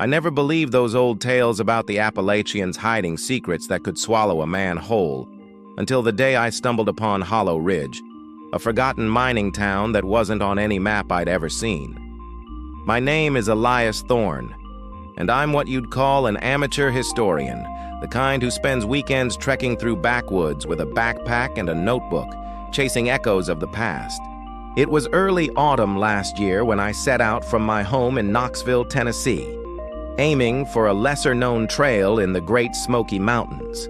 I never believed those old tales about the Appalachians hiding secrets that could swallow a man whole, until the day I stumbled upon Hollow Ridge, a forgotten mining town that wasn't on any map I'd ever seen. My name is Elias Thorne, and I'm what you'd call an amateur historian, the kind who spends weekends trekking through backwoods with a backpack and a notebook, chasing echoes of the past. It was early autumn last year when I set out from my home in Knoxville, Tennessee, aiming for a lesser-known trail in the Great Smoky Mountains.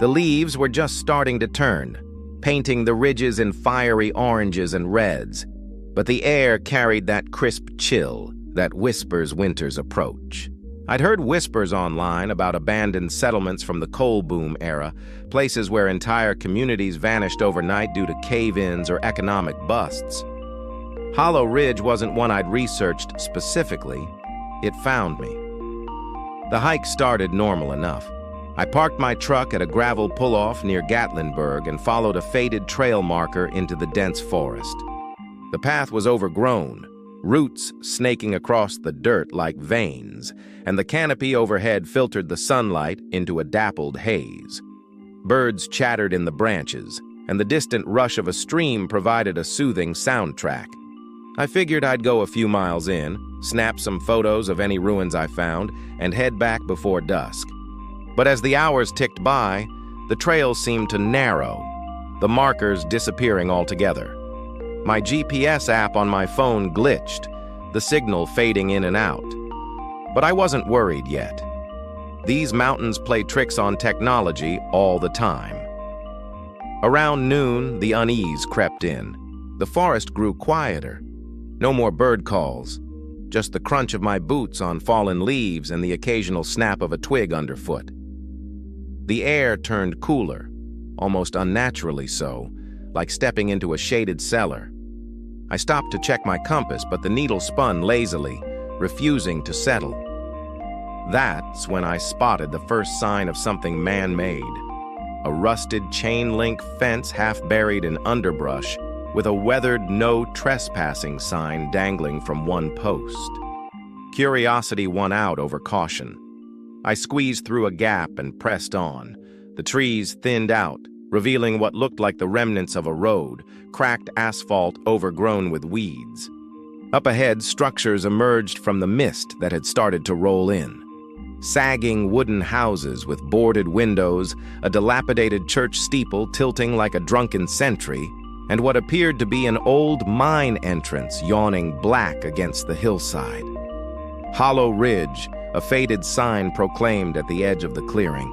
The leaves were just starting to turn, painting the ridges in fiery oranges and reds, but the air carried that crisp chill that whispers winter's approach. I'd heard whispers online about abandoned settlements from the coal boom era, places where entire communities vanished overnight due to cave-ins or economic busts. Hollow Ridge wasn't one I'd researched specifically. It found me. The hike started normal enough. I parked my truck at a gravel pull-off near Gatlinburg and followed a faded trail marker into the dense forest. The path was overgrown, roots snaking across the dirt like veins, and the canopy overhead filtered the sunlight into a dappled haze. Birds chattered in the branches, and the distant rush of a stream provided a soothing soundtrack. I figured I'd go a few miles in, snap some photos of any ruins I found, and head back before dusk. But as the hours ticked by, the trail seemed to narrow, the markers disappearing altogether. My GPS app on my phone glitched, the signal fading in and out. But I wasn't worried yet. These mountains play tricks on technology all the time. Around noon, the unease crept in. The forest grew quieter. No more bird calls, just the crunch of my boots on fallen leaves and the occasional snap of a twig underfoot. The air turned cooler, almost unnaturally so, like stepping into a shaded cellar. I stopped to check my compass, but the needle spun lazily, refusing to settle. That's when I spotted the first sign of something man-made. A rusted chain-link fence half buried in underbrush, with a weathered no trespassing sign dangling from one post. Curiosity won out over caution. I squeezed through a gap and pressed on. The trees thinned out, revealing what looked like the remnants of a road, cracked asphalt overgrown with weeds. Up ahead, structures emerged from the mist that had started to roll in. Sagging wooden houses with boarded windows, a dilapidated church steeple tilting like a drunken sentry, and what appeared to be an old mine entrance yawning black against the hillside. Hollow Ridge, a faded sign proclaimed at the edge of the clearing.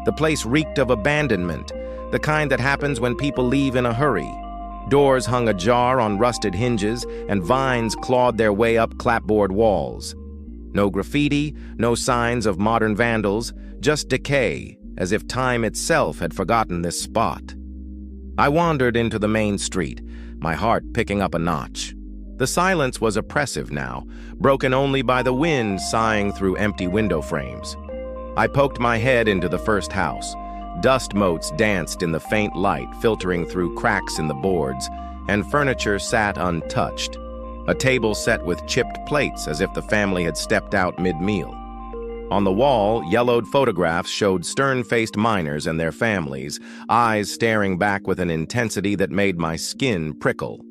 The place reeked of abandonment, the kind that happens when people leave in a hurry. Doors hung ajar on rusted hinges, and vines clawed their way up clapboard walls. No graffiti, no signs of modern vandals, just decay, as if time itself had forgotten this spot. I wandered into the main street, my heart picking up a notch. The silence was oppressive now, broken only by the wind sighing through empty window frames. I poked my head into the first house. Dust motes danced in the faint light filtering through cracks in the boards, and furniture sat untouched. A table set with chipped plates as if the family had stepped out mid-meal. On the wall, yellowed photographs showed stern-faced miners and their families, eyes staring back with an intensity that made my skin prickle.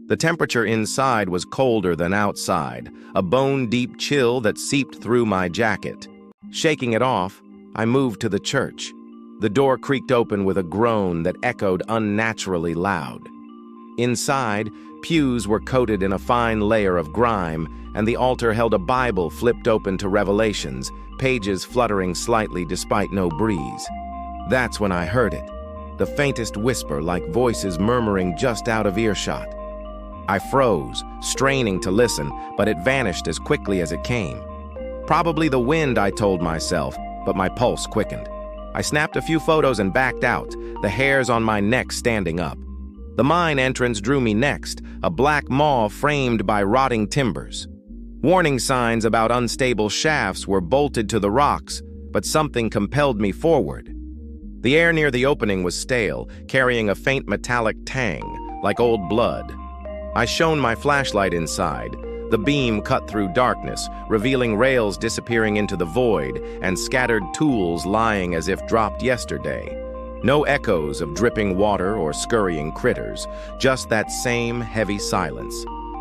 The temperature inside was colder than outside, a bone-deep chill that seeped through my jacket. Shaking it off, I moved to the church. The door creaked open with a groan that echoed unnaturally loud. Inside, pews were coated in a fine layer of grime, and the altar held a Bible flipped open to Revelations, pages fluttering slightly despite no breeze. That's when I heard it, the faintest whisper like voices murmuring just out of earshot. I froze, straining to listen, but it vanished as quickly as it came. Probably the wind, I told myself, but my pulse quickened. I snapped a few photos and backed out, the hairs on my neck standing up. The mine entrance drew me next, a black maw framed by rotting timbers. Warning signs about unstable shafts were bolted to the rocks, but something compelled me forward. The air near the opening was stale, carrying a faint metallic tang, like old blood. I shone my flashlight inside, The beam cut through darkness, revealing rails disappearing into the void and scattered tools lying as if dropped yesterday. No echoes of dripping water or scurrying critters, just that same heavy silence.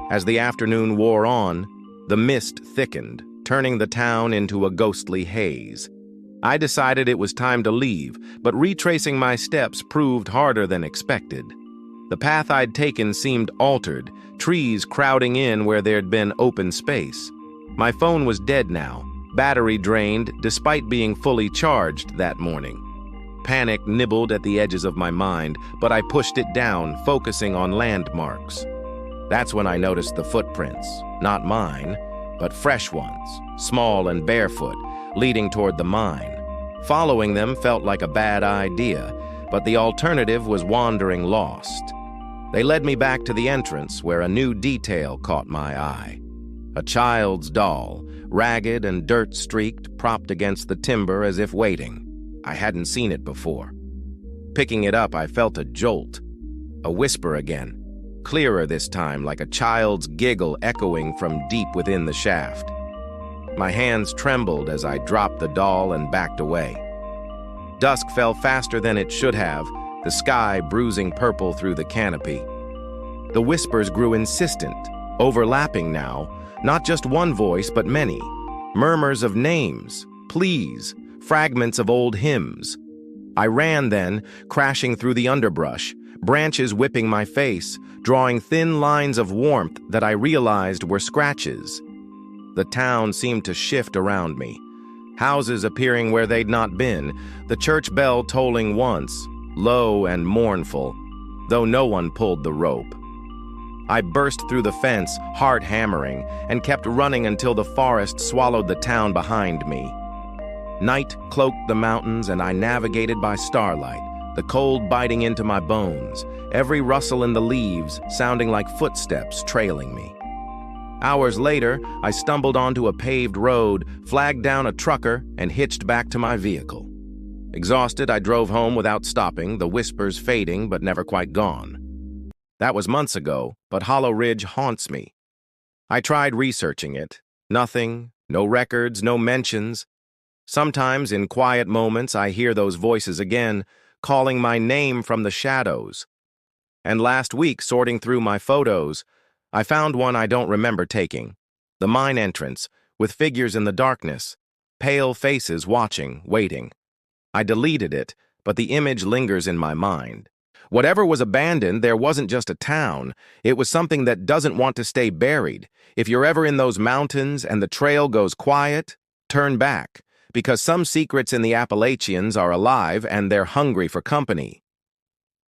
As the afternoon wore on, the mist thickened, turning the town into a ghostly haze. I decided it was time to leave, but retracing my steps proved harder than expected. The path I'd taken seemed altered, trees crowding in where there'd been open space. My phone was dead now, battery drained despite being fully charged that morning. Panic nibbled at the edges of my mind, but I pushed it down, focusing on landmarks. That's when I noticed the footprints, not mine, but fresh ones, small and barefoot, leading toward the mine. Following them felt like a bad idea, but the alternative was wandering lost. They led me back to the entrance where a new detail caught my eye. A child's doll, ragged and dirt-streaked, propped against the timber as if waiting. I hadn't seen it before. Picking it up, I felt a jolt. A whisper again, clearer this time, like a child's giggle echoing from deep within the shaft. My hands trembled as I dropped the doll and backed away. Dusk fell faster than it should have, the sky bruising purple through the canopy. The whispers grew insistent, overlapping now, not just one voice but many. Murmurs of names, pleas, fragments of old hymns. I ran then, crashing through the underbrush, branches whipping my face, drawing thin lines of warmth that I realized were scratches. The town seemed to shift around me, houses appearing where they'd not been, the church bell tolling once, low and mournful, though no one pulled the rope. I burst through the fence, heart hammering, and kept running until the forest swallowed the town behind me. Night cloaked the mountains, and I navigated by starlight, the cold biting into my bones, every rustle in the leaves sounding like footsteps trailing me. Hours later, I stumbled onto a paved road, flagged down a trucker, and hitched back to my vehicle. Exhausted, I drove home without stopping, the whispers fading but never quite gone. That was months ago, but Hollow Ridge haunts me. I tried researching it. Nothing, no records, no mentions. Sometimes, in quiet moments, I hear those voices again, calling my name from the shadows. And last week, sorting through my photos, I found one I don't remember taking. The mine entrance, with figures in the darkness, pale faces watching, waiting. I deleted it, but the image lingers in my mind. Whatever was abandoned, there wasn't just a town. It was something that doesn't want to stay buried. If you're ever in those mountains and the trail goes quiet, turn back, because some secrets in the Appalachians are alive and they're hungry for company.